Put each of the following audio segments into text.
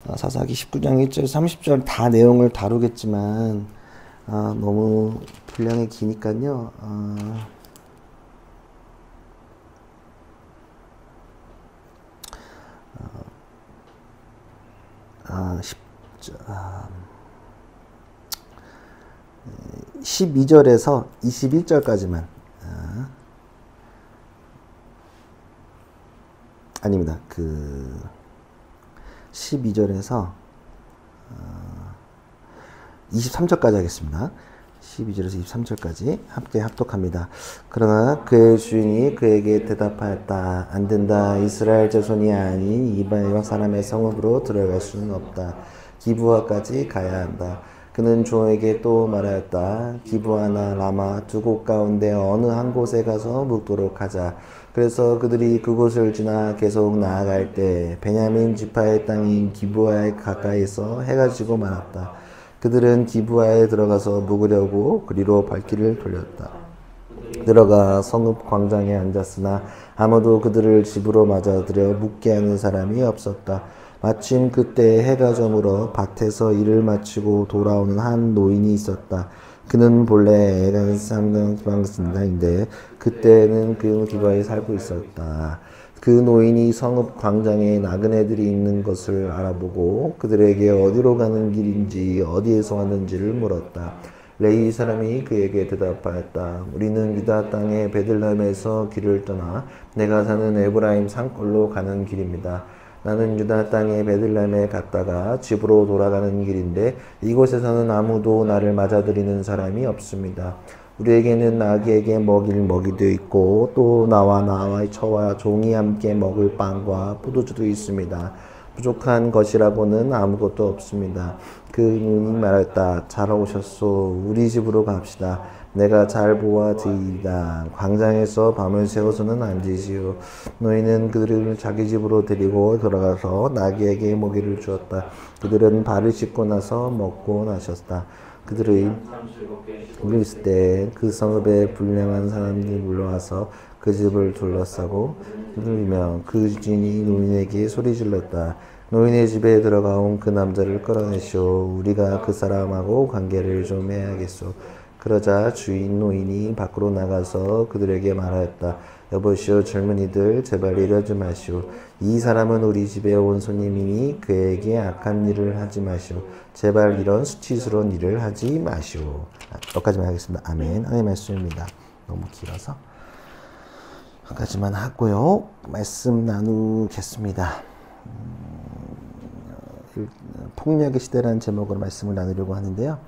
사사기 19장 1절 30절 다 내용을 다루겠지만 너무 분량이 기니까요. 12절에서 21절까지만 아닙니다. 12절에서 23절까지 하겠습니다. 12절에서 23절까지 함께 합독합니다. 그러나 그의 주인이 그에게 대답하였다. 안 된다. 이스라엘 자손이 아닌 이방 사람의 성읍으로 들어갈 수는 없다. 기브아까지 가야 한다. 그는 종에게 또 말하였다. 기브아나 라마 두 곳 가운데 어느 한 곳에 가서 묵도록 하자. 그래서 그들이 그곳을 지나 계속 나아갈 때 베냐민 지파의 땅인 기브아에 가까이서 해가 지고 말았다. 그들은 기브아에 들어가서 묵으려고 그리로 발길을 돌렸다. 들어가 성읍 광장에 앉았으나 아무도 그들을 집으로 맞아들여 묵게 하는 사람이 없었다. 마침 그때 해가 저물어 밭에서 일을 마치고 돌아오는 한 노인이 있었다. 그는 본래 애가 상당인데 그때는 그 기브아에 살고 있었다. 그 노인이 성읍 광장에 나그네들이 있는 것을 알아보고 그들에게 어디로 가는 길인지 어디에서 왔는지를 물었다. 레위 사람이 그에게 대답하였다. 우리는 유다 땅의 베들레헴에서 길을 떠나 내가 사는 에브라임 산골로 가는 길입니다. 나는 유다 땅의 베들레헴에 갔다가 집으로 돌아가는 길인데 이곳에서는 아무도 나를 맞아들이는 사람이 없습니다. 우리에게는 아기에게 먹일 먹이도 있고 또 나와 처와 종이 함께 먹을 빵과 포도주도 있습니다. 부족한 것이라고는 아무것도 없습니다. 그 눈이 말했다. 잘 오셨소. 우리 집으로 갑시다. 내가 잘 보아드리이다. 광장에서 밤을 새워서는 안 되지요. 노인은 그들을 자기 집으로 데리고 들어가서 나귀에게 먹이를 주었다. 그들은 발을 씻고 나서 먹고 나셨다. 그들의 있을 때 그 성읍에 불량한 사람들이 물러와서 그 집을 둘러싸고 흔들리며 그 주인이 노인에게 소리질렀다. 노인의 집에 들어가온 그 남자를 끌어내시오. 우리가 그 사람하고 관계를 좀 해야겠소. 그러자 주인 노인이 밖으로 나가서 그들에게 말하였다. 여보시오 젊은이들 제발 이러지 마시오. 이 사람은 우리 집에 온 손님이니 그에게 악한 일을 하지 마시오. 제발 이런 수치스러운 일을 하지 마시오. 여기까지만 하겠습니다. 아멘. 하나님의 말씀입니다. 너무 길어서 여기까지만 하고요. 말씀 나누겠습니다. 폭력의 시대라는 제목으로 말씀을 나누려고 하는데요.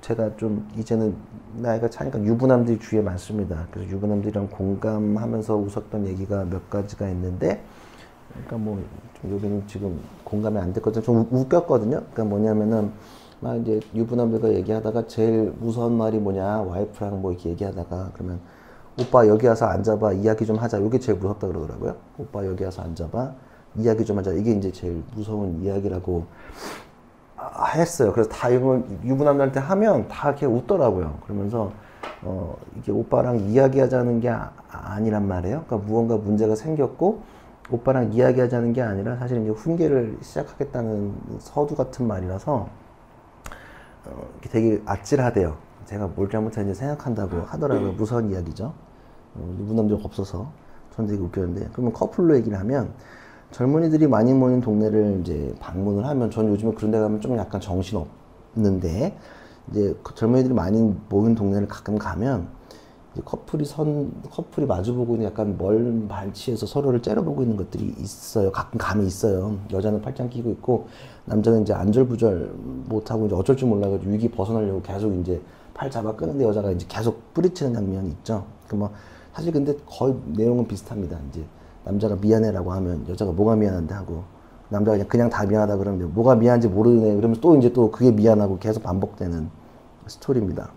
제가 좀 이제는 나이가 차니까 유부남들이 주위에 많습니다. 그래서 유부남들이랑 공감하면서 웃었던 얘기가 몇 가지가 있는데, 그러니까 뭐 여기는 지금 공감이 안 됐거든요. 좀 웃겼거든요. 그러니까 뭐냐면은 막 이제 유부남들과 얘기하다가 제일 무서운 말이 뭐냐, 와이프랑 뭐 이렇게 얘기하다가 그러면 오빠 여기 와서 앉아봐, 이야기 좀 하자. 이게 제일 무섭다 그러더라고요. 오빠 여기 와서 앉아봐, 이야기 좀 하자. 이게 이제 제일 무서운 이야기라고 했어요. 그래서 다 이걸 유부남들한테 하면 다 이렇게 웃더라고요. 그러면서 이게 오빠랑 이야기하자는 게 아니란 말이에요. 그러니까 무언가 문제가 생겼고 오빠랑 이야기하자는 게 아니라 사실 이제 훈계를 시작하겠다는 서두 같은 말이라서 되게 아찔하대요. 제가 뭘 잘못했는지 생각한다고 하더라고요. 무서운 이야기죠. 유부남들 없어서 전 되게 웃겼는데, 그러면 커플로 얘기를 하면 젊은이들이 많이 모이는 동네를 이제 방문을 하면, 전 요즘에 그런 데 가면 좀 약간 정신 없는데, 이제 젊은이들이 많이 모이는 동네를 가끔 가면, 이제 커플이 마주보고 있는 약간 멀 발치에서 서로를 째려보고 있는 것들이 있어요. 가끔 가면 있어요. 여자는 팔짱 끼고 있고, 남자는 이제 안절부절 못하고 이제 어쩔 줄 몰라가지고 위기 벗어나려고 계속 이제 팔 잡아 끄는데 여자가 이제 계속 뿌리치는 장면이 있죠. 그 뭐, 사실 근데 거의 내용은 비슷합니다. 이제 남자가 미안해라고 하면 여자가 뭐가 미안한데 하고, 남자가 그냥 다 미안하다 그러면 뭐가 미안한지 모르네 그러면 또 이제 또 그게 미안하고 계속 반복되는 스토리입니다.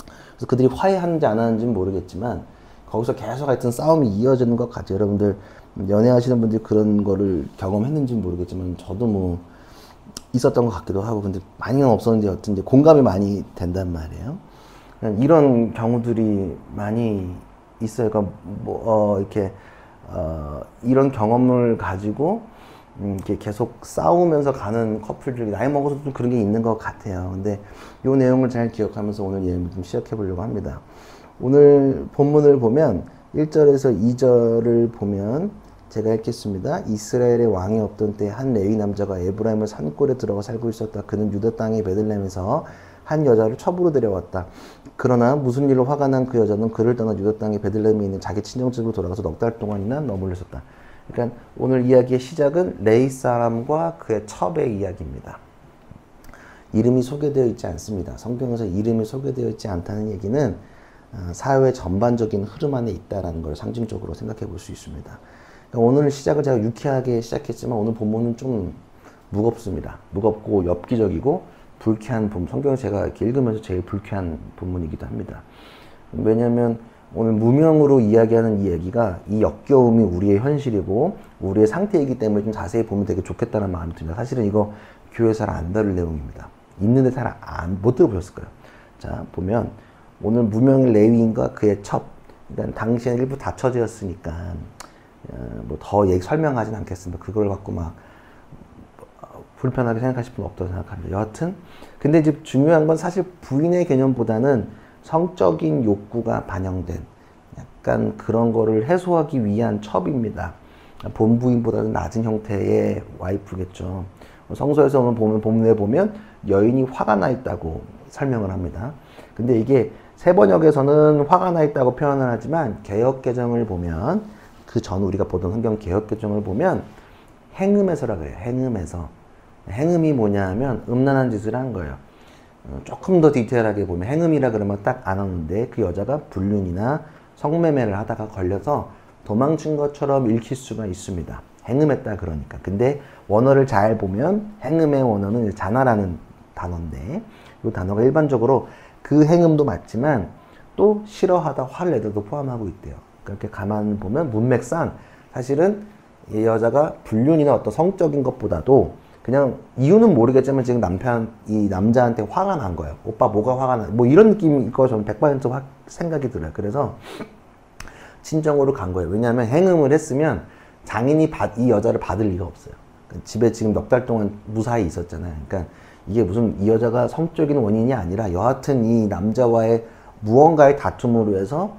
그래서 그들이 화해하는지 안 하는지는 모르겠지만 거기서 계속 하여튼 싸움이 이어지는 것 같아요. 여러분들 연애하시는 분들이 그런 거를 경험했는지는 모르겠지만 저도 뭐 있었던 것 같기도 하고, 근데 많이는 없었는데 어떤 이제 공감이 많이 된단 말이에요. 이런 경우들이 많이 있어요. 그러니까 뭐 이렇게 이런 경험을 가지고 이렇게 계속 싸우면서 가는 커플들이 나이 먹어서 좀 그런 게 있는 것 같아요. 근데 이 내용을 잘 기억하면서 오늘 예언을 좀 시작해 보려고 합니다. 오늘 본문을 보면 1절에서 2절을 보면 제가 읽겠습니다. 이스라엘의 왕이 없던 때 한 레위 남자가 에브라임의 산골에 들어가 살고 있었다. 그는 유다 땅의 베들레헴에서 한 여자를 첩으로 데려왔다. 그러나 무슨 일로 화가 난 그 여자는 그를 떠나 유다 땅의 베들레헴에 있는 자기 친정집으로 돌아가서 넉 달 동안이나 머물러 있었다. 그러니까 오늘 이야기의 시작은 레위 사람과 그의 첩의 이야기입니다. 이름이 소개되어 있지 않습니다. 성경에서 이름이 소개되어 있지 않다는 얘기는 사회 전반적인 흐름 안에 있다는 걸 상징적으로 생각해 볼 수 있습니다. 그러니까 오늘 시작을 제가 유쾌하게 시작했지만 오늘 본문은 좀 무겁습니다. 무겁고 엽기적이고 불쾌한 본문. 성경을 제가 이렇게 읽으면서 제일 불쾌한 본문이기도 합니다. 왜냐하면 오늘 무명으로 이야기하는 이야기가 이 역겨움이 우리의 현실이고 우리의 상태이기 때문에 좀 자세히 보면 되게 좋겠다는 마음이 듭니다. 사실은 이거 교회 잘 안 다룰 내용입니다. 있는데 잘 못 들어보셨을 거예요. 자, 보면 오늘 무명의 레위인과 그의 첩, 그러니까 당시에는 일부 다처제였으니까 뭐 더 설명하진 않겠습니다. 그걸 갖고 막 불편하게 생각하실 분 없다고 생각합니다. 여하튼 근데 이제 중요한 건 사실 부인의 개념보다는 성적인 욕구가 반영된 약간 그런 거를 해소하기 위한 첩입니다. 본부인보다는 낮은 형태의 와이프겠죠. 성서에서 오늘 보면 본문에 보면 여인이 화가 나 있다고 설명을 합니다. 근데 이게 세 번역에서는 화가 나 있다고 표현을 하지만 개역개정을 보면 그 전 우리가 보던 성경 개역개정을 보면 행음해서라 그래요. 행음해서. 행음이 뭐냐 하면 음란한 짓을 한 거예요. 조금 더 디테일하게 보면 행음이라 그러면 딱 안 오는데 그 여자가 불륜이나 성매매를 하다가 걸려서 도망친 것처럼 읽힐 수가 있습니다. 행음했다 그러니까. 근데 원어를 잘 보면 행음의 원어는 자나라는 단어인데 이 단어가 일반적으로 그 행음도 맞지만 또 싫어하다 화를 내다도 포함하고 있대요. 그렇게 가만 보면 문맥상 사실은 이 여자가 불륜이나 어떤 성적인 것보다도 그냥 이유는 모르겠지만 지금 이 남자한테 화가 난 거예요. 오빠 뭐가 화가 나? 뭐 이런 느낌일 거 저는 100% 생각이 들어요. 그래서 친정으로 간 거예요. 왜냐하면 행음을 했으면 장인이 이 여자를 받을 리가 없어요. 집에 지금 넉 달 동안 무사히 있었잖아요. 그러니까 이게 무슨 이 여자가 성적인 원인이 아니라 여하튼 이 남자와의 무언가의 다툼으로 해서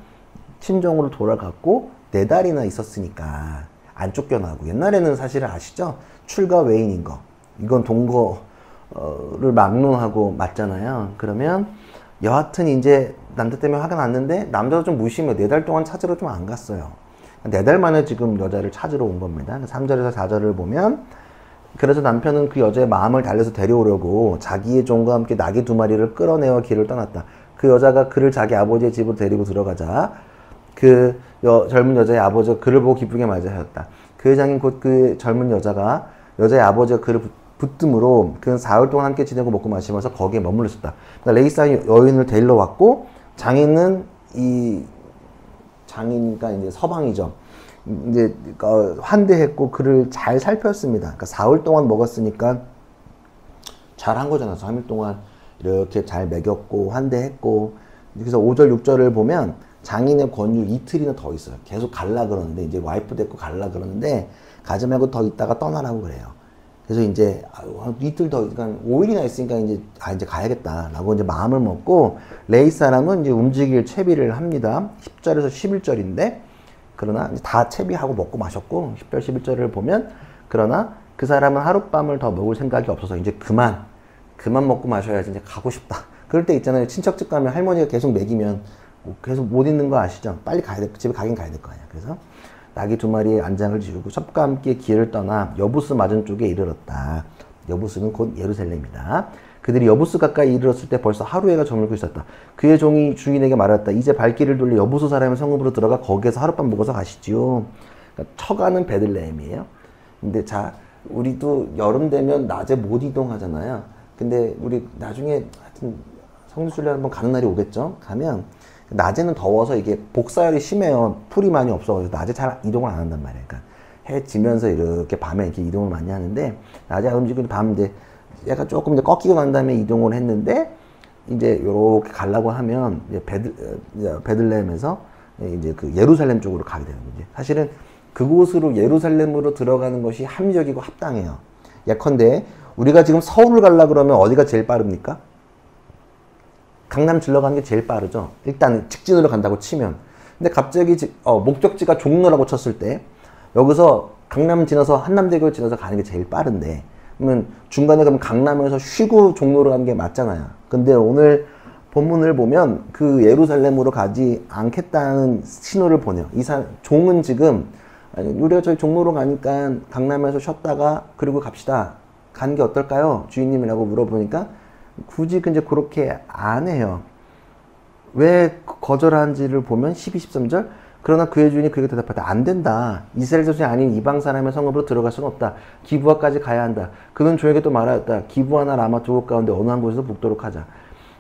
친정으로 돌아갔고 4달이나 있었으니까 안 쫓겨나고. 옛날에는 사실은 아시죠? 출가 외인인 거. 이건 동거를 막론하고 맞잖아요. 그러면 여하튼 이제 남자 때문에 화가 났는데 남자도 좀 무심해. 4달 동안 찾으러 좀 안 갔어요. 4달 만에 지금 여자를 찾으러 온 겁니다. 3절에서 4절을 보면 그래서 남편은 그 여자의 마음을 달래서 데려오려고 자기의 종과 함께 나귀 2마리를 끌어내어 길을 떠났다. 그 여자가 그를 자기 아버지의 집으로 데리고 들어가자 그 젊은 여자의 아버지가 그를 보고 기쁘게 맞이하였다. 그 여장인 곧 그 젊은 여자의 아버지가 그를 붙듦으로 그는 4일 동안 함께 지내고 먹고 마시면서 거기에 머물러 있었다. 그러니까 레이사 여인을 데리러 왔고 장인은 장인이니까 이제 서방이죠. 이제 환대했고 그를 잘 살폈습니다. 그러니까 4일 동안 먹었으니까 잘한 거잖아. 3일 동안 이렇게 잘 먹였고 환대했고. 그래서 5절 6절을 보면 장인의 권유 이틀이나 더 있어요. 계속 갈라 그러는데 이제 와이프 데리고 갈라 그러는데 가지 말고 더 있다가 떠나라고 그래요. 그래서 이제 이틀 더, 그러니까 5일이나 있으니까 이제 이제 가야겠다라고 이제 마음을 먹고 레이 사람은 이제 움직일 채비를 합니다. 10절에서 11절인데 그러나 이제 다 채비하고 먹고 마셨고 10절 11절을 보면 그러나 그 사람은 하룻밤을 더 먹을 생각이 없어서 이제 그만 먹고 마셔야지 이제 가고 싶다. 그럴 때 있잖아요. 친척집 가면 할머니가 계속 먹이면 계속 못 있는 거 아시죠? 빨리 가야 돼. 집에 가긴 가야 될 거 아니야. 그래서 나귀 2마리의 안장을 지우고 첩과 함께 길을 떠나 여부스 맞은 쪽에 이르렀다. 여부스는 곧 예루살렘이다. 그들이 여부스 가까이 이르렀을 때 벌써 하루해가 저물고 있었다. 그의 종이 주인에게 말했다. 이제 발길을 돌려 여부스 사람의 성읍으로 들어가 거기에서 하룻밤 묵어서 가시지요. 그러니까 처가는 베들레헴이에요. 근데 자, 우리도 여름 되면 낮에 못 이동하잖아요. 근데 우리 나중에 하여튼 성지순례 한번 가는 날이 오겠죠? 가면 낮에는 더워서 이게 복사열이 심해요. 풀이 많이 없어가지고 낮에 잘 이동을 안 한단 말이에요. 그러니까 해 지면서 이렇게 밤에 이렇게 이동을 많이 하는데 낮에 움직이는 밤 이제 약간 조금 이제 꺾이고 난 다음에 이동을 했는데 이제 요렇게 가려고 하면 이제 베들레헴에서 이제 그 예루살렘 쪽으로 가게 되는 거지. 사실은 그곳으로 예루살렘으로 들어가는 것이 합리적이고 합당해요. 예컨대 우리가 지금 서울을 가려고 그러면 어디가 제일 빠릅니까? 강남 질러 가는 게 제일 빠르죠. 일단 직진으로 간다고 치면. 근데 갑자기 목적지가 종로라고 쳤을 때 여기서 강남 지나서 한남대교 지나서 가는 게 제일 빠른데 그러면 중간에 그럼 강남에서 쉬고 종로로 가는 게 맞잖아요. 근데 오늘 본문을 보면 그 예루살렘으로 가지 않겠다는 신호를 보내요. 종은 지금 우리가 저희 종로로 가니까 강남에서 쉬었다가 그리고 갑시다. 가는 게 어떨까요? 주인님이라고 물어보니까 굳이 이제 그렇게 안 해요. 왜 거절한지를 보면 12, 13절 그러나 그의 주인이 그에게 대답하다 안 된다. 이스라엘 자손이 아닌 이방 사람의 성읍으로 들어갈 수는 없다. 기브아까지 가야 한다. 그는 저에게 또 말하였다. 기브아나 라마 두 곳 가운데 어느 한 곳에서 묵도록 하자.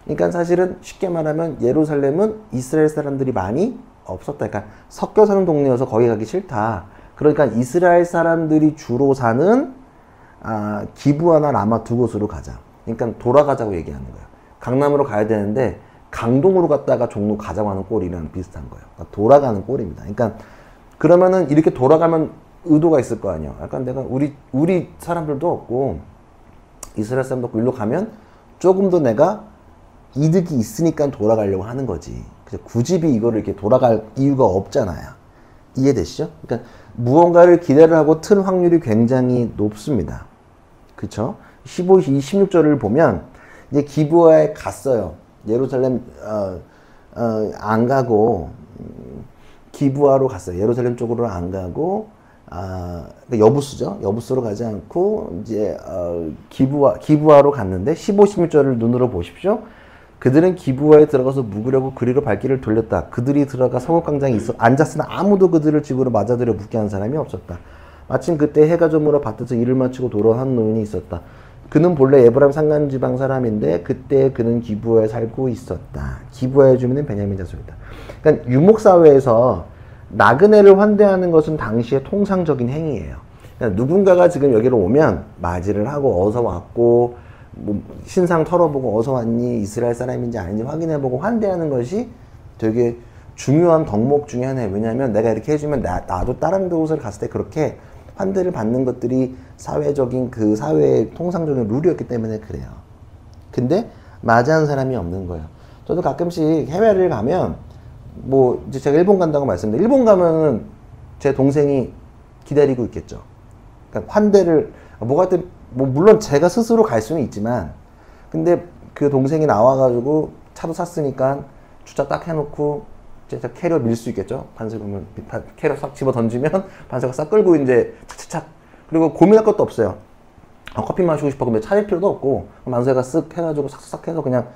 그러니까 사실은 쉽게 말하면 예루살렘은 이스라엘 사람들이 많이 없었다. 그러니까 섞여 사는 동네여서 거기 가기 싫다. 그러니까 이스라엘 사람들이 주로 사는 기브아나 라마 두 곳으로 가자. 그러니까 돌아가자고 얘기하는 거예요. 강남으로 가야 되는데 강동으로 갔다가 종로 가자고 하는 꼴이랑 비슷한 거예요. 그러니까 돌아가는 꼴입니다. 그러니까 그러면은 이렇게 돌아가면 의도가 있을 거 아니에요. 약간 내가 우리 사람들도 없고 이스라엘 사람도 없고 일로 가면 조금 더 내가 이득이 있으니까 돌아가려고 하는 거지. 굳이 이거를 이렇게 돌아갈 이유가 없잖아요. 이해되시죠? 그러니까 무언가를 기대를 하고 틀 확률이 굉장히 높습니다. 그쵸? 15, 16절을 보면 이제 기브아에 갔어요. 예루살렘 안 가고 기브아로 갔어요. 예루살렘 쪽으로 안 가고 여부수죠. 여부수로 가지 않고 이제 기브아로 갔는데 15, 16절을 눈으로 보십시오. 그들은 기브아에 들어가서 묵으려고 그리로 발길을 돌렸다. 그들이 들어가 성읍광장에 앉았으나 아무도 그들을 집으로 맞아들여 묵게 한 사람이 없었다. 마침 그때 해가 저물어 밭에서 일을 마치고 돌아온 노인이 있었다. 그는 본래 에브라임 산간 지방 사람인데 그때 그는 기브아에 살고 있었다. 기브아의 주민은 베냐민 자손이다. 그러니까 유목사회에서 나그네를 환대하는 것은 당시의 통상적인 행위예요. 그러니까 누군가가 지금 여기로 오면 맞이를 하고 어서 왔고 뭐 신상 털어보고 어서 왔니? 이스라엘 사람인지 아닌지 확인해보고 환대하는 것이 되게 중요한 덕목 중에 하나예요. 왜냐하면 내가 이렇게 해주면 나도 다른 곳을 갔을 때 그렇게 환대를 받는 것들이 사회적인 그 사회의 통상적인 룰이었기 때문에 그래요. 근데 맞이하는 사람이 없는 거예요. 저도 가끔씩 해외를 가면 뭐 이제 제가 일본 간다고 말씀드렸는데 일본 가면은 제 동생이 기다리고 있겠죠. 그러니까 환대를 뭐가 든 뭐 물론 제가 스스로 갈 수는 있지만 근데 그 동생이 나와가지고 차도 샀으니까 주차 딱 해놓고 제가 캐리어 밀 수 있겠죠. 반세금을 캐리어 싹 집어 던지면 반세가 싹 끌고 이제 착착착 그리고 고민할 것도 없어요. 커피 마시고 싶어 그러면 찾을 필요도 없고 만세가 쓱 해가지고 싹싹 해서 그냥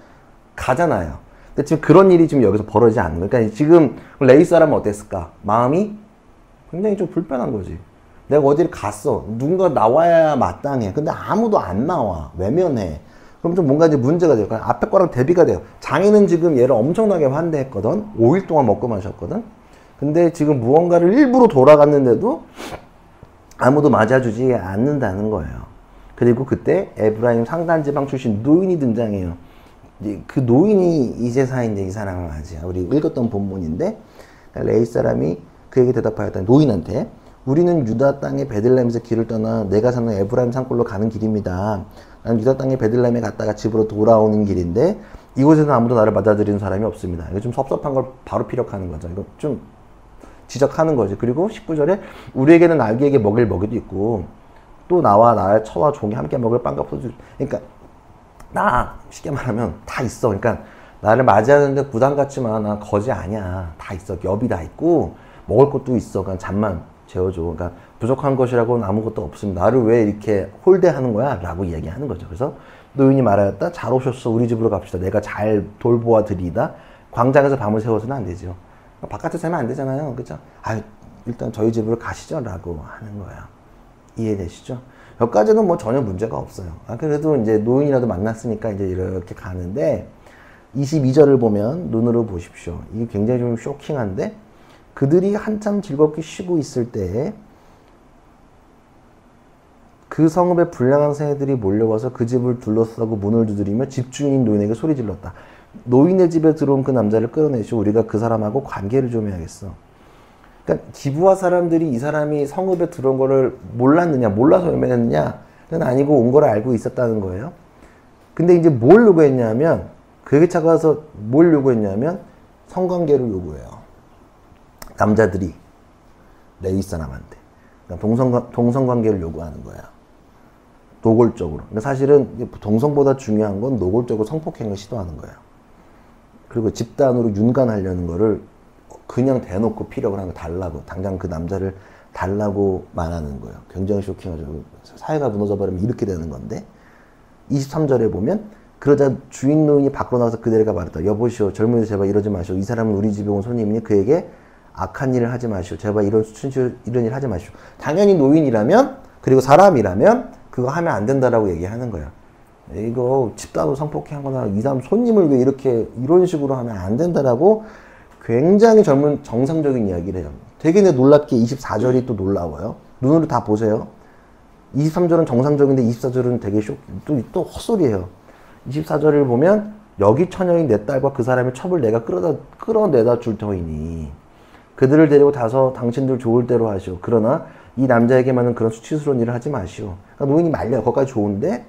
가잖아요. 근데 지금 그런 일이 지금 여기서 벌어지지 않는 거예요. 그러니까 지금 레이 사람은 어땠을까? 마음이 굉장히 좀 불편한 거지. 내가 어디를 갔어. 누군가 나와야 마땅해. 근데 아무도 안 나와. 외면해. 그럼 좀 뭔가 이제 문제가 돼요. 앞에 거랑 대비가 돼요. 장인은 지금 얘를 엄청나게 환대했거든. 5일 동안 먹고 마셨거든. 근데 지금 무언가를 일부러 돌아갔는데도 아무도 맞아주지 않는다는 거예요. 그리고 그때 에브라임 상단지방 출신 노인이 등장해요. 그 노인이 이제사인데 이 사람을 맞이야. 우리 읽었던 본문인데 레이 사람이 그에게 대답하였다. 노인한테 우리는 유다 땅의 베들레헴에서 길을 떠나 내가 사는 에브라임 산골로 가는 길입니다. 나는 유다 땅의 베들레헴에 갔다가 집으로 돌아오는 길인데 이곳에는 아무도 나를 받아들이는 사람이 없습니다. 이거 좀 섭섭한 걸 바로 피력하는 거죠. 이거 좀 지적하는 거지. 그리고 19절에 우리에게는 날개에게 먹일 먹이도 있고 또 나와 나의 처와 종이 함께 먹을 빵과 포도주. 그러니까 나 쉽게 말하면 다 있어. 그러니까 나를 맞이하는데 부담 갖지만 나 거지 아니야. 다 있어. 엽이 다 있고 먹을 것도 있어. 그냥 잠만 재워줘. 그러니까 부족한 것이라고는 아무것도 없습니다. 나를 왜 이렇게 홀대하는 거야? 라고 이야기하는 거죠. 그래서 노인이 말하였다. 잘 오셨어. 우리 집으로 갑시다. 내가 잘 돌보아 드리이다. 광장에서 밤을 새워서는 안 되죠. 바깥에 자면 안 되잖아요. 그죠? 일단 저희 집으로 가시죠. 라고 하는 거예요. 이해되시죠? 여기까지는 뭐 전혀 문제가 없어요. 그래도 이제 노인이라도 만났으니까 이제 이렇게 가는데 22절을 보면 눈으로 보십시오. 이게 굉장히 좀 쇼킹한데 그들이 한참 즐겁게 쉬고 있을 때에 그 성읍에 불량한 새들이 몰려와서 그 집을 둘러싸고 문을 두드리며 집주인 노인에게 소리 질렀다. 노인의 집에 들어온 그 남자를 끌어내시고 우리가 그 사람하고 관계를 좀 해야겠어. 그러니까 기브아 사람들이 이 사람이 성읍에 들어온 거를 몰랐느냐, 몰라서 외면했느냐, 그건 아니고 온 걸 알고 있었다는 거예요. 근데 이제 뭘 요구했냐면, 그에게 찾아가서 뭘 요구했냐면, 성관계를 요구해요. 남자들이 레위 사람한테. 그러니까 동성관계를 요구하는 거야. 노골적으로. 근데 사실은 동성보다 중요한 건 노골적으로 성폭행을 시도하는 거예요. 그리고 집단으로 윤관하려는 거를 그냥 대놓고 피력을 하는 거 달라고. 당장 그 남자를 달라고 말하는 거예요. 굉장히 쇼킹하죠. 사회가 무너져버리면 이렇게 되는 건데 23절에 보면 그러자 주인 노인이 밖으로 나와서 그대가 말했다. 여보시오 젊은이 제발 이러지 마시오. 이 사람은 우리 집에 온 손님이니 그에게 악한 일을 하지 마시오. 제발 이런 일 하지 마시오. 당연히 노인이라면 그리고 사람이라면 그거 하면 안 된다라고 얘기하는 거야. 이거 집단으로 성폭행한 거나 이 사람 손님을 왜 이렇게 이런 식으로 하면 안 된다라고 굉장히 정상적인 이야기를 해요. 되게 놀랍게 24절이 또 놀라워요. 눈으로 다 보세요. 23절은 정상적인데 24절은 되게 또 헛소리예요. 24절을 보면 여기 처녀인 내 딸과 그 사람의 첩을 내가 끌어내다 줄 터이니 그들을 데리고 다서 당신들 좋을 대로 하시오. 그러나 이 남자에게만은 그런 수치스러운 일을 하지 마시오. 그러니까 노인이 말려요. 거기까지 좋은데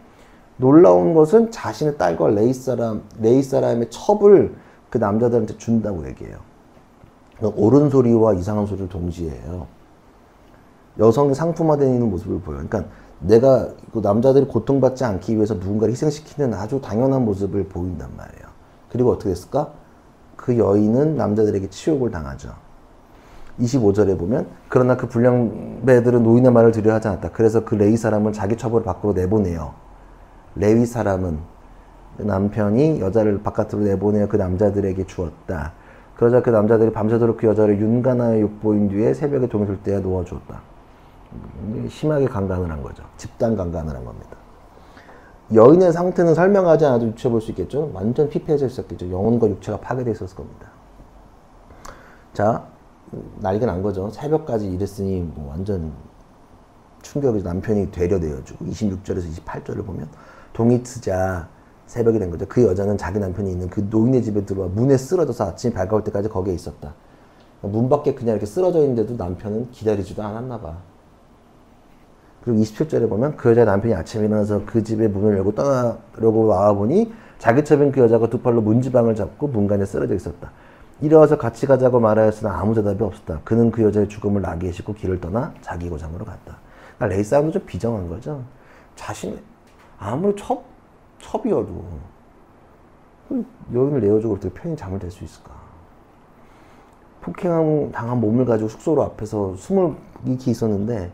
놀라운 것은 자신의 딸과 레위 사람의 첩을 그 남자들한테 준다고 얘기해요. 옳은 소리와 이상한 소리를 동시에 해요. 여성이 상품화되는 모습을 보여요. 그러니까 내가 그 남자들이 고통받지 않기 위해서 누군가를 희생시키는 아주 당연한 모습을 보인단 말이에요. 그리고 어떻게 됐을까? 그 여인은 남자들에게 치욕을 당하죠. 25절에 보면 그러나 그 불량배들은 노인의 말을 들으려 하지 않았다. 그래서 그 레위 사람은 자기 첩을 밖으로 내보내요. 레위 사람은 그 남편이 여자를 바깥으로 내보내어 그 남자들에게 주었다. 그러자 그 남자들이 밤새도록 그 여자를 윤간하여 욕보인 뒤에 새벽에 동이 들 때에 놓아주었다. 심하게 강간을 한 거죠. 집단 강간을 한 겁니다. 여인의 상태는 설명하지 않아도 유추해 볼 수 있겠죠. 완전 피폐해져 있었겠죠. 영혼과 육체가 파괴되어 있었을 겁니다. 자, 난리가 난 거죠. 새벽까지 일했으니 뭐 완전 충격이죠. 남편이 되려내어주고 26절에서 28절을 보면 동이 트자 새벽이 된 거죠. 그 여자는 자기 남편이 있는 그 노인의 집에 들어와 문에 쓰러져서 아침이 밝아올 때까지 거기에 있었다. 문 밖에 그냥 이렇게 쓰러져 있는데도 남편은 기다리지도 않았나 봐. 그리고 27절에 보면 그 여자의 남편이 아침에 일어나서 그 집의 문을 열고 떠나려고 나와보니 자기 첩인 그 여자가 두 팔로 문지방을 잡고 문간에 쓰러져 있었다. 일어나서 같이 가자고 말하였으나 아무 대답이 없었다. 그는 그 여자의 죽음을 나귀에 싣고 길을 떠나 자기 고장으로 갔다. 그러니까 레위 사람도 좀 비정한 거죠. 자신의 아무리 첩이어도 여인을 내어주고 어떻게 편히 잠을 댈 수 있을까? 폭행 당한 몸을 가지고 숙소로 앞에서 숨을 익히 있었는데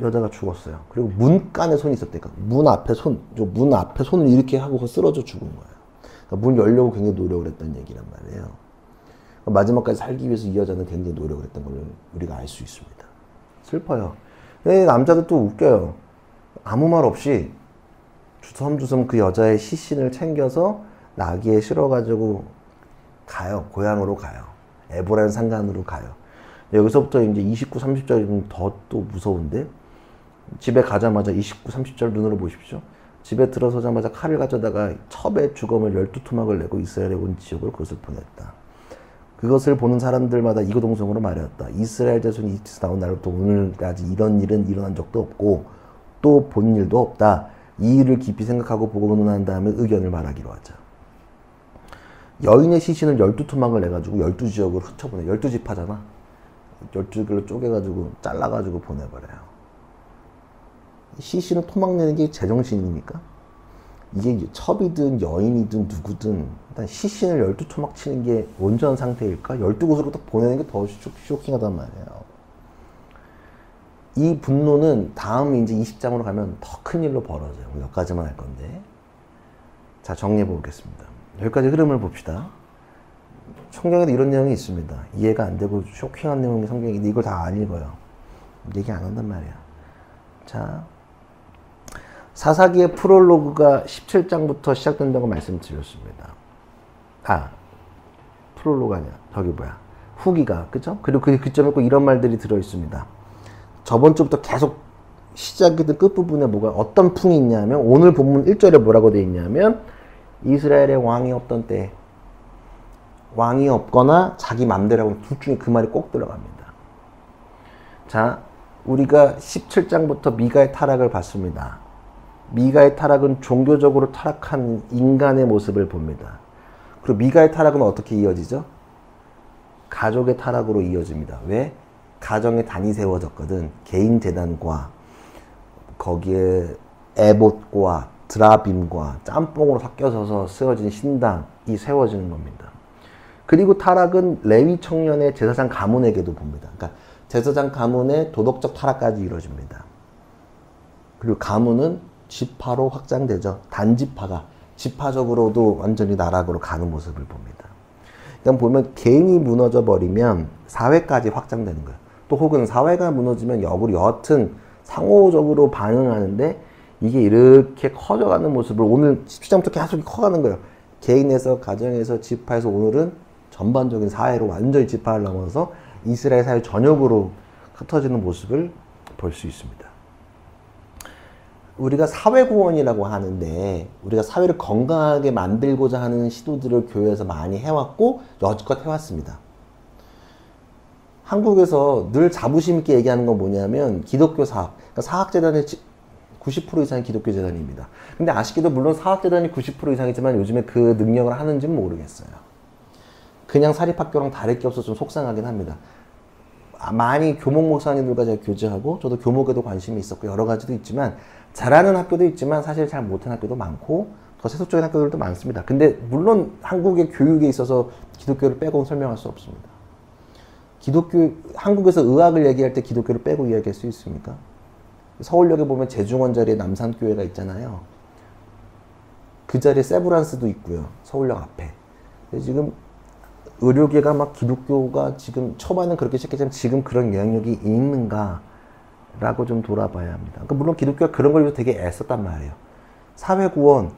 여자가 죽었어요. 그리고 문간에 손이 있었대요. 문 앞에 손을 이렇게 하고 쓰러져 죽은 거예요. 그러니까 문 열려고 굉장히 노력을 했다는 얘기란 말이에요. 그러니까 마지막까지 살기 위해서 이 여자는 굉장히 노력을 했던 걸 우리가 알 수 있습니다. 슬퍼요. 근데 남자도 또 웃겨요. 아무 말 없이 주섬주섬 그 여자의 시신을 챙겨서 나귀에 실어가지고 가요. 고향으로 가요. 에보라는 산간으로 가요. 여기서부터 이제 29, 30절이면 더 또 무서운데 집에 가자마자 29, 30절 눈으로 보십시오. 집에 들어서자마자 칼을 가져다가 첩의 주검을 12토막을 내고 이스라엘에 온 지역으로 그것을 보냈다. 그것을 보는 사람들마다 이거동성으로 말했다. 이스라엘 자손이 이집트에서 나온 날부터 오늘까지 이런 일은 일어난 적도 없고 또 본 일도 없다. 이 일을 깊이 생각하고 보고 논한 다음에 의견을 말하기로 하자. 여인의 시신을 12토막을 내가지고 12지역으로 흩쳐보내. 12지파잖아. 12개로 쪼개가지고 잘라가지고 보내버려요. 시신을 토막 내는 게 제정신입니까? 이게 첩이든 여인이든 누구든 일단 시신을 12토막 치는 게 온전한 상태일까? 12곳으로 딱 보내는 게 더 쇼킹하단 말이에요. 이 분노는 다음 이제 20장으로 가면 더 큰 일로 벌어져요. 여기까지만 할 건데. 자, 정리해 보겠습니다. 여기까지 흐름을 봅시다. 성경에도 이런 내용이 있습니다. 이해가 안 되고 쇼킹한 내용이 성경인데 이걸 다 안 읽어요. 얘기 안 한단 말이야. 자, 사사기의 프롤로그가 17장부터 시작된다고 말씀드렸습니다. 프롤로그 아니야. 저기 뭐야. 후기가. 그죠? 그리고 그 점에 꼭 이런 말들이 들어있습니다. 저번 주부터 계속 시작이든 끝부분에 뭐가 어떤 풍이 있냐면 오늘 본문 1절에 뭐라고 되어 있냐면 이스라엘의 왕이 없던 때 왕이 없거나 자기 맘대로 하고 둘 중에 그 말이 꼭 들어갑니다. 자, 우리가 17장부터 미가의 타락을 봤습니다. 미가의 타락은 종교적으로 타락한 인간의 모습을 봅니다. 그리고 미가의 타락은 어떻게 이어지죠? 가족의 타락으로 이어집니다. 왜? 가정의 단이 세워졌거든. 개인 재단과 거기에 에봇과 드라빔과 짬뽕으로 섞여서 세워진 신당이 세워지는 겁니다. 그리고 타락은 레위 청년의 제사장 가문에게도 봅니다. 그러니까 제사장 가문의 도덕적 타락까지 이루어집니다. 그리고 가문은 지파로 확장되죠. 단지파가 지파적으로도 완전히 나락으로 가는 모습을 봅니다. 그러니까 보면 개인이 무너져 버리면 사회까지 확장되는 거예요. 또 혹은 사회가 무너지면 역으로 여하튼 상호적으로 반응하는데 이게 이렇게 커져가는 모습을 오늘 17장부터 계속 커가는 거예요. 개인에서, 가정에서, 지파에서 오늘은 전반적인 사회로 완전히 지파를 넘어서 이스라엘 사회 전역으로 흩어지는 모습을 볼 수 있습니다. 우리가 사회구원이라고 하는데 우리가 사회를 건강하게 만들고자 하는 시도들을 교회에서 많이 해왔고 여지껏 해왔습니다. 한국에서 늘 자부심 있게 얘기하는 건 뭐냐면 기독교 사학, 그러니까 사학재단의 90% 이상이 기독교 재단입니다. 근데 아쉽게도 물론 사학재단이 90% 이상이지만 요즘에 그 능력을 하는지는 모르겠어요. 그냥 사립학교랑 다를 게 없어서 좀 속상하긴 합니다. 많이 교목 목사님들과 제가 교제하고 저도 교목에도 관심이 있었고 여러 가지도 있지만 잘하는 학교도 있지만 사실 잘 못하는 학교도 많고 더 세속적인 학교들도 많습니다. 근데 물론 한국의 교육에 있어서 기독교를 빼고는 설명할 수 없습니다. 한국에서 의학을 얘기할 때 기독교를 빼고 이야기할 수 있습니까? 서울역에 보면 제중원 자리에 남산교회가 있잖아요. 그 자리에 세브란스도 있고요. 서울역 앞에. 지금 의료계가 막 기독교가 지금 초반은 그렇게 시작했지만 지금 그런 영향력이 있는가 라고 좀 돌아봐야 합니다. 그러니까 물론 기독교가 그런 걸 위해서 되게 애썼단 말이에요. 사회구원,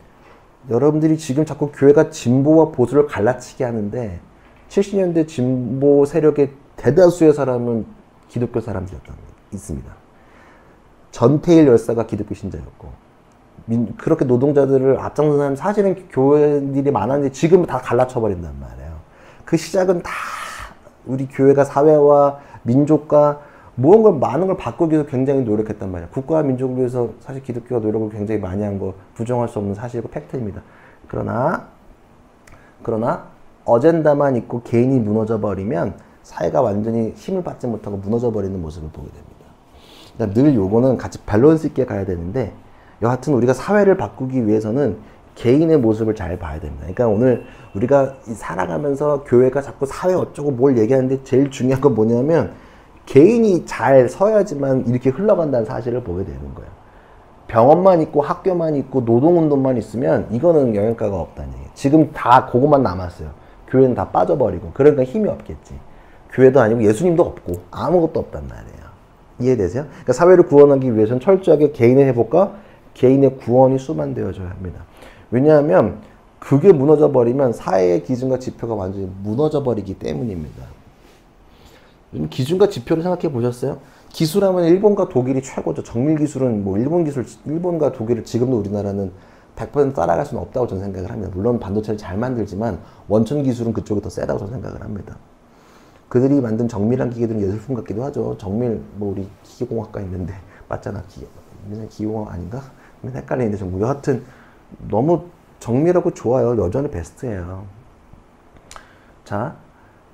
여러분들이 지금 자꾸 교회가 진보와 보수를 갈라치게 하는데 70년대 진보 세력의 대다수의 사람은 기독교 사람들이었던 있습니다. 전태일 열사가 기독교 신자였고 그렇게 노동자들을 앞장선 사람 사실은 교회들이 많았는데 지금 다 갈라쳐버린단 말이에요. 그 시작은 다 우리 교회가 사회와 민족과 무언가 많은 걸 바꾸기 위해서 굉장히 노력했단 말이에요. 국가와 민족을 위해서 사실 기독교가 노력을 굉장히 많이 한 거 부정할 수 없는 사실이고 팩트입니다. 그러나 어젠다만 있고 개인이 무너져 버리면 사회가 완전히 힘을 받지 못하고 무너져 버리는 모습을 보게 됩니다. 그러니까 늘 요거는 같이 밸런스 있게 가야 되는데 여하튼 우리가 사회를 바꾸기 위해서는 개인의 모습을 잘 봐야 됩니다. 그러니까 오늘 우리가 살아가면서 교회가 자꾸 사회 어쩌고 뭘 얘기하는데 제일 중요한 건 뭐냐면 개인이 잘 서야지만 이렇게 흘러간다는 사실을 보게 되는 거예요. 병원만 있고 학교만 있고 노동운동만 있으면 이거는 영향가가 없다는 얘기예요. 지금 다 그것만 남았어요. 교회는 다 빠져버리고 그러니까 힘이 없겠지. 교회도 아니고 예수님도 없고 아무것도 없단 말이에요. 이해되세요? 그러니까 사회를 구원하기 위해서는 철저하게 개인의 회복과 개인의 구원이 수반되어져야 합니다. 왜냐하면 그게 무너져 버리면 사회의 기준과 지표가 완전히 무너져 버리기 때문입니다. 기준과 지표를 생각해 보셨어요? 기술하면 일본과 독일이 최고죠. 정밀 기술은 뭐 일본과 독일을 지금도 우리나라는 100% 따라갈 수는 없다고 저는 생각을 합니다. 물론 반도체를 잘 만들지만 원천 기술은 그쪽이 더 세다고 저는 생각을 합니다. 그들이 만든 정밀한 기계들은 예술품 같기도 하죠. 정밀 뭐 우리 기계공학과 있는데 맞잖아. 기계공학 아닌가? 맨날 헷갈리는데 정말 여하튼 너무 정밀하고 좋아요. 여전히 베스트예요. 자,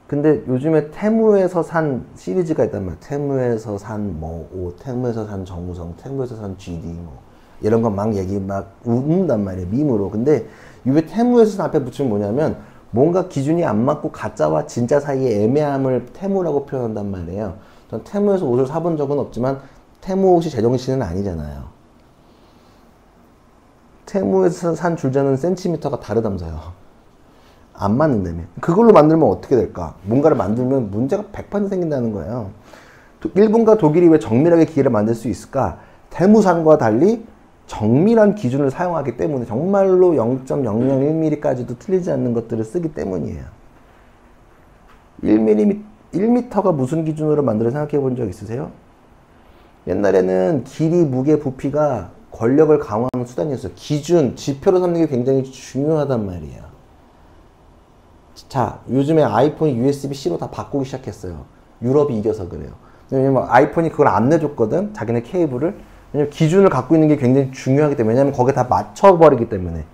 근데 요즘에 테무에서 산 시리즈가 있단 말이에요. 테무에서 산 뭐 테무에서 산 정우성, 테무에서 산 GD 뭐 이런 거 막 얘기 막 웃는단 말이에요. 밈으로. 근데 왜 테무에서 산 앞에 붙이면 뭐냐면 뭔가 기준이 안 맞고 가짜와 진짜 사이의 애매함을 테무라고 표현한단 말이에요. 전 테무에서 옷을 사본 적은 없지만 테무 옷이 제정신은 아니잖아요. 테무에서 산 줄자는 센티미터가 다르다면서요. 안 맞는다며. 그걸로 만들면 어떻게 될까? 뭔가를 만들면 문제가 100% 생긴다는 거예요. 일본과 독일이 왜 정밀하게 기계를 만들 수 있을까? 테무산과 달리 정밀한 기준을 사용하기 때문에 정말로 0.001mm까지도 틀리지 않는 것들을 쓰기 때문이에요. 1m가 무슨 기준으로 만들어 생각해 본 적 있으세요? 옛날에는 길이, 무게, 부피가 권력을 강화하는 수단이었어요. 기준, 지표로 삼는 게 굉장히 중요하단 말이에요. 자, 요즘에 아이폰이 USB-C로 다 바꾸기 시작했어요. 유럽이 이겨서 그래요. 왜냐면 아이폰이 그걸 안 내줬거든. 자기네 케이블을. 왜냐면 기준을 갖고 있는 게 굉장히 중요하기 때문에. 왜냐면 거기에 다 맞춰버리기 때문에.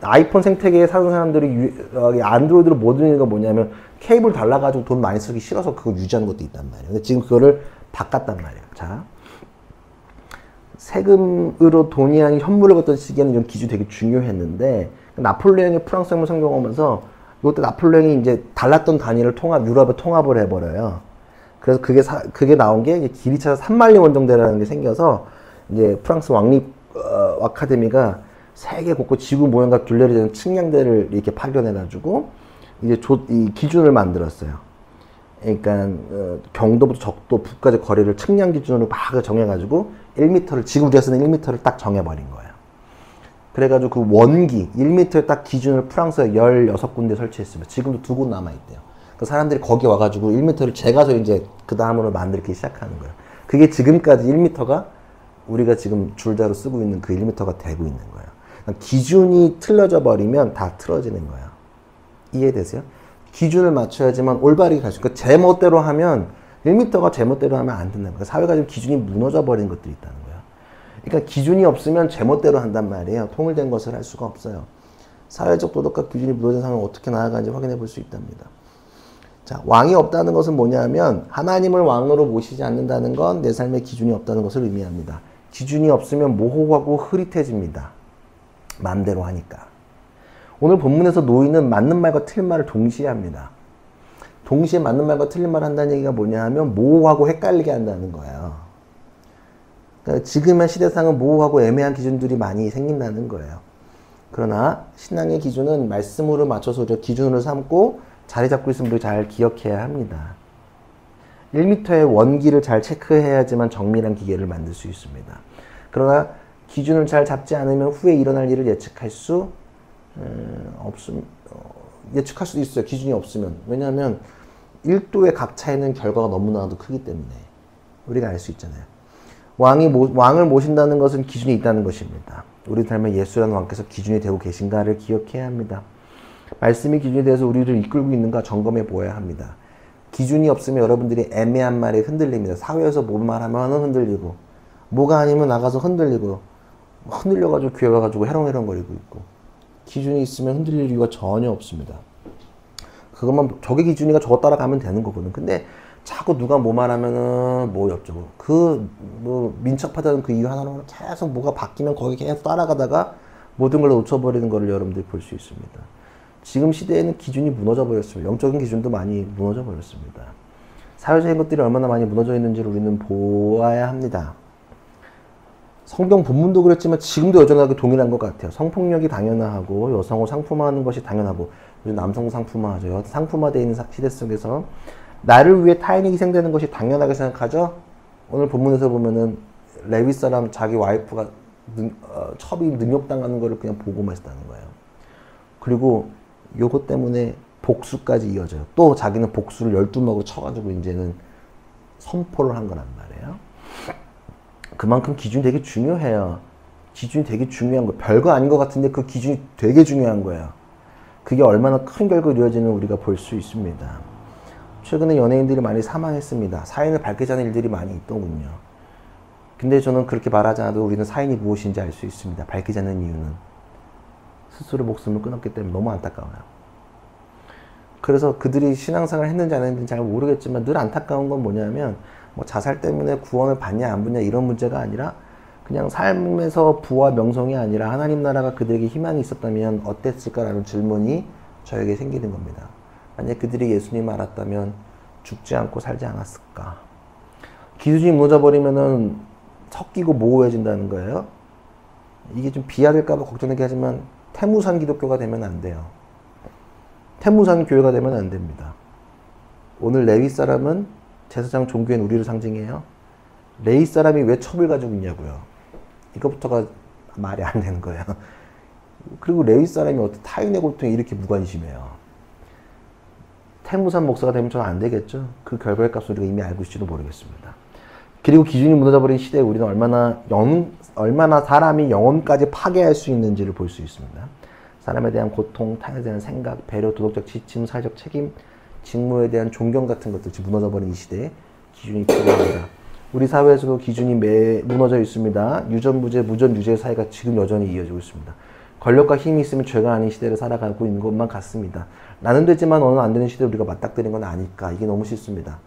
아이폰 생태계에 사는 사람들이 안드로이드로 못 듣는 이유가 뭐냐면 케이블 달라가지고 돈 많이 쓰기 싫어서 그거 유지하는 것도 있단 말이에요. 근데 지금 그거를 바꿨단 말이에요. 자, 세금으로 돈이 아닌 현물을 걷던 시기에는 이런 기준이 되게 중요했는데 나폴레옹이 프랑스 혁명 성공하면서 이때 나폴레옹이 이제 달랐던 단위를 유럽에 통합을 해버려요. 그래서 그게 나온 게 길이 차서 3만리 원정대라는 게 생겨서 이제 프랑스 왕립 아카데미가 세계 곳곳 지구 모양과 균열이 되는 측량대를 이렇게 파견해가지고 이제 이 기준을 만들었어요. 그러니까 경도부터 적도, 북까지 거리를 측량 기준으로 막 정해가지고 1m를 지금 우리가 쓰는 1m를 딱 정해버린 거예요. 그래가지고 그 원기 1m를 딱 기준을 프랑스에 16군데 설치했습니다. 지금도 2곳 남아있대요. 그 사람들이 거기 와가지고 1m를 재가서 이제 그 다음으로 만들기 시작하는 거예요. 그게 지금까지 1m가 우리가 지금 줄자로 쓰고 있는 그 1m가 되고 있는 거예요. 그러니까 기준이 틀려져 버리면 다 틀어지는 거예요. 이해되세요? 기준을 맞춰야지만 올바르게 갈 수 있고, 제 멋대로 하면 1m가 제 멋대로 하면 안 된다는 거예요. 사회가 지금 기준이 무너져 버리는 것들이 있다는 거예요. 그러니까 기준이 없으면 제 멋대로 한단 말이에요. 통일된 것을 할 수가 없어요. 사회적 도덕과 기준이 무너진 상황을 어떻게 나아가는지 확인해 볼 수 있답니다. 자, 왕이 없다는 것은 뭐냐면 하나님을 왕으로 모시지 않는다는 건 내 삶에 기준이 없다는 것을 의미합니다. 기준이 없으면 모호하고 흐릿해집니다. 마음대로 하니까. 오늘 본문에서 노인은 맞는 말과 틀린 말을 동시에 합니다. 동시에 맞는 말과 틀린 말을 한다는 얘기가 뭐냐 하면 모호하고 헷갈리게 한다는 거예요. 그러니까 지금의 시대상은 모호하고 애매한 기준들이 많이 생긴다는 거예요. 그러나 신앙의 기준은 말씀으로 맞춰서 우리가 기준으로 삼고 자리 잡고 있으면 우리 잘 기억해야 합니다. 1m의 원기를 잘 체크해야지만 정밀한 기계를 만들 수 있습니다. 그러나 기준을 잘 잡지 않으면 후에 일어날 일을 예측할 수 예측할 수도 있어요. 기준이 없으면. 왜냐하면 1도의 각 차이는 결과가 너무나도 크기 때문에 우리가 알 수 있잖아요. 왕을 모신다는 것은 기준이 있다는 것입니다. 우리 삶에 예수라는 왕께서 기준이 되고 계신가를 기억해야 합니다. 말씀이 기준이 돼서 우리를 이끌고 있는가 점검해 보아야 합니다. 기준이 없으면 여러분들이 애매한 말에 흔들립니다. 사회에서 뭔 말하면 흔들리고, 뭐가 아니면 나가서 흔들리고, 흔들려가지고 교회 와가지고 해롱해롱거리고 있고, 기준이 있으면 흔들릴 이유가 전혀 없습니다. 그것만, 저게 기준이가 저거 따라가면 되는 거거든. 근데 자꾸 누가 뭐 말하면은 뭐 어쩌고, 민첩하다는 그 이유 하나로 계속 뭐가 바뀌면 거기 계속 따라가다가 모든 걸 놓쳐버리는 거를 여러분들이 볼 수 있습니다. 지금 시대에는 기준이 무너져 버렸습니다. 영적인 기준도 많이 무너져 버렸습니다. 사회적인 것들이 얼마나 많이 무너져 있는지를 우리는 보아야 합니다. 성경 본문도 그랬지만 지금도 여전하게 동일한 것 같아요. 성폭력이 당연하고 여성을 상품화하는 것이 당연하고, 요즘 남성 상품화하죠. 상품화되어 있는 시대 속에서 나를 위해 타인이 희생되는 것이 당연하게 생각하죠. 오늘 본문에서 보면은 레위 사람 자기 와이프가 첩이 능욕당하는 거를 그냥 보고만 있었다는 거예요. 그리고 요것 때문에 복수까지 이어져요. 또 자기는 복수를 12먹으로 쳐가지고 이제는 선포를 한 거란 말이에요. 그만큼 기준이 되게 중요해요. 기준이 되게 중요한 거예요. 별거 아닌 것 같은데 그 기준이 되게 중요한 거예요. 그게 얼마나 큰 결과로 이루어지는 우리가 볼 수 있습니다. 최근에 연예인들이 많이 사망했습니다. 사인을 밝히지 않은 일들이 많이 있더군요. 근데 저는 그렇게 말하지 않아도 우리는 사인이 무엇인지 알 수 있습니다. 밝히지 않는 이유는 스스로 목숨을 끊었기 때문에 너무 안타까워요. 그래서 그들이 신앙생활을 했는지 안 했는지 잘 모르겠지만 늘 안타까운 건 뭐냐면 뭐 자살 때문에 구원을 받냐 안 받냐 이런 문제가 아니라 그냥 삶에서 부와 명성이 아니라 하나님 나라가 그들에게 희망이 있었다면 어땠을까라는 질문이 저에게 생기는 겁니다. 만약 그들이 예수님을 알았다면 죽지 않고 살지 않았을까? 기준이 무너져버리면은 섞이고 모호해진다는 거예요. 이게 좀 비하될까봐 걱정되긴 하지만 태무산 기독교가 되면 안 돼요. 태무산 교회가 되면 안 됩니다. 오늘 레위 사람은 제사장 종교인 우리를 상징해요. 레위 사람이 왜 첩을 가지고 있냐고요. 이것부터가 말이 안 되는 거예요. 그리고 레위 사람이 어떤 타인의 고통에 이렇게 무관심해요. 태무산 목사가 되면 저는 안 되겠죠. 그 결과의 값을 우리가 이미 알고 있을지도 모르겠습니다. 그리고 기준이 무너져버린 시대에 우리는 얼마나 사람이 영혼까지 파괴할 수 있는지를 볼 수 있습니다. 사람에 대한 고통, 타인에 대한 생각, 배려, 도덕적 지침, 사회적 책임, 직무에 대한 존경 같은 것들 지금 무너져버린 이 시대에 기준이 필요합니다. 우리 사회에서도 기준이 무너져 있습니다. 유전무죄, 무전유죄 사회가 지금 여전히 이어지고 있습니다. 권력과 힘이 있으면 죄가 아닌 시대를 살아가고 있는 것만 같습니다. 나는 되지만 너는 안 되는 시대에 우리가 맞닥뜨린 건 아닐까. 이게 너무 싫습니다.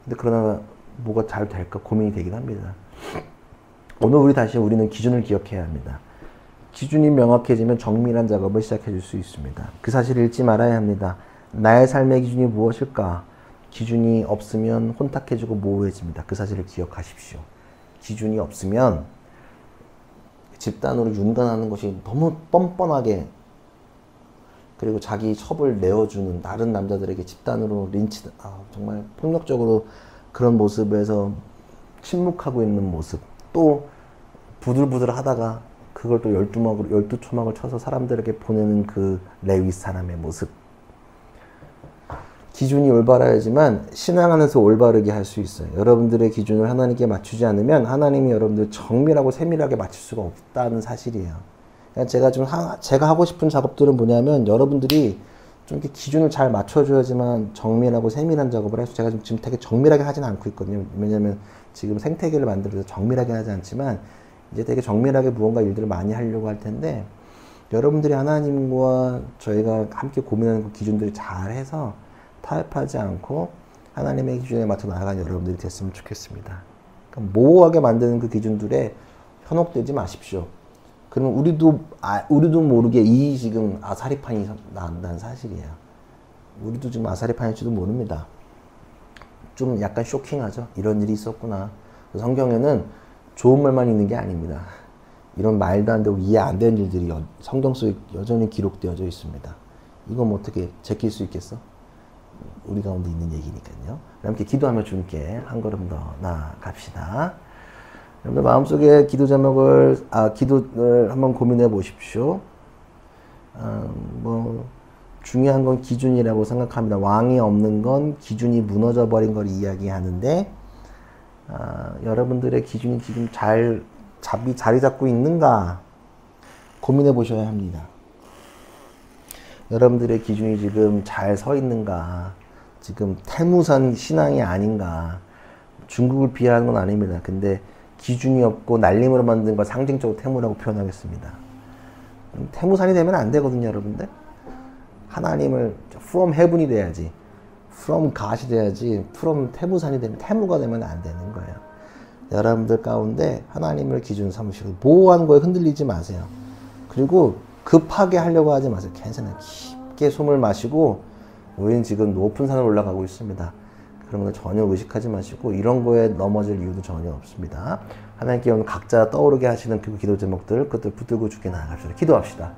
근데 그러나 뭐가 잘 될까 고민이 되긴 합니다. 오늘 우리는 기준을 기억해야 합니다. 기준이 명확해지면 정밀한 작업을 시작해 줄 수 있습니다. 그 사실을 잊지 말아야 합니다. 나의 삶의 기준이 무엇일까? 기준이 없으면 혼탁해지고 모호해집니다. 그 사실을 기억하십시오. 기준이 없으면 집단으로 윤관하는 것이 너무 뻔뻔하게 그리고 자기 첩을 내어주는 다른 남자들에게 집단으로 정말 폭력적으로 그런 모습에서 침묵하고 있는 모습 또 부들부들 하다가 그걸 또 12초막을 쳐서 사람들에게 보내는 그 레위 사람의 모습. 기준이 올바라야지만 신앙 안에서 올바르게 할 수 있어요. 여러분들의 기준을 하나님께 맞추지 않으면 하나님이 여러분들 정밀하고 세밀하게 맞출 수가 없다는 사실이에요. 제가 하고 싶은 작업들은 뭐냐면 여러분들이 좀 이렇게 기준을 잘 맞춰줘야지만 정밀하고 세밀한 작업을 할 수. 제가 지금 되게 정밀하게 하진 않고 있거든요. 왜냐면 지금 생태계를 만들어서 정밀하게 하지 않지만 이제 되게 정밀하게 무언가 일들을 많이 하려고 할 텐데 여러분들이 하나님과 저희가 함께 고민하는 그 기준들을 잘 해서 타협하지 않고 하나님의 기준에 맞춰 나아가는 여러분들이 됐으면 좋겠습니다. 그러니까 모호하게 만드는 그 기준들에 현혹되지 마십시오. 그러면 우리도 모르게 지금 아사리판이 나온다는 사실이에요. 우리도 지금 아사리판일지도 모릅니다. 좀 약간 쇼킹하죠? 이런 일이 있었구나. 성경에는 좋은 말만 있는 게 아닙니다. 이런 말도 안 되고 이해 안 되는 일들이 성경 속에 여전히 기록되어져 있습니다. 이거 뭐 어떻게 제낄 수 있겠어? 우리 가운데 있는 얘기니까요. 함께 기도하며 주님께 한 걸음 더 나아갑시다. 여러분들 마음속에 기도 제목을, 기도를 한번 고민해 보십시오. 중요한 건 기준이라고 생각합니다. 왕이 없는 건 기준이 무너져 버린 걸 이야기하는데, 여러분들의 기준이 지금 자리 잡고 있는가 고민해 보셔야 합니다. 여러분들의 기준이 지금 잘 서 있는가, 지금 태무산 신앙이 아닌가. 중국을 비하하는 건 아닙니다. 근데 기준이 없고 날림으로 만든 걸 상징적으로 태무라고 표현하겠습니다. 태무산이 되면 안 되거든요, 여러분들. 하나님을 from heaven이 돼야지, from God이 돼야지, from 태무산이 되면, 태무가 되면 안 되는 거예요. 여러분들 가운데 하나님을 기준 삼으시고 모호한 거에 흔들리지 마세요. 그리고 급하게 하려고 하지 마세요. 괜찮아요. 깊게 숨을 마시고, 우리는 지금 높은 산을 올라가고 있습니다. 그런 거 전혀 의식하지 마시고 이런 거에 넘어질 이유도 전혀 없습니다. 하나님께 오늘 각자 떠오르게 하시는 그 기도 제목들, 그것들 붙들고 주께 나아갑시다. 기도합시다.